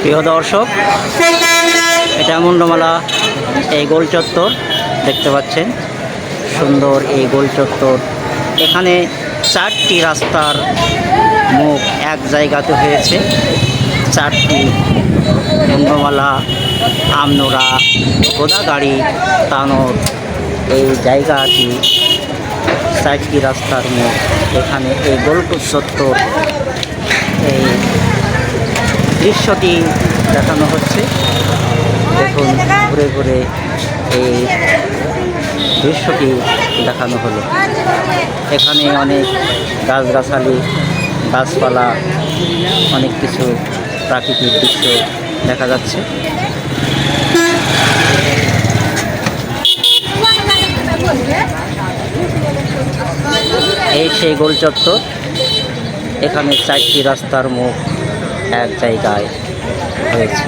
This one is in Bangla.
প্রিয় দর্শক, এটা মুন্ডমালা এই গোল চত্বর দেখতে পাচ্ছেন। সুন্দর এই গোল চত্বর। এখানে 4টি রাস্তার মুখ এক জায়গাতে হয়েছে। 4টি মুন্ডমালা, আমনোরা, গোদাগাড়ি, তানোর এই জায়গাটি 4টি রাস্তার মুখ। এখানে এই গোল চত্বর এই দৃশ্যটি দেখানো হচ্ছে। দেখুন, ঘুরে ঘুরে এই দৃশ্যটি দেখানো হলো। এখানে অনেক গাছগাছালি, গাছপালা, অনেক কিছু প্রাকৃতিক দৃশ্য দেখা যাচ্ছে। এই সেই গোল চত্বর। এখানে 4টি রাস্তার মুখ এক জায়গায় হয়েছে।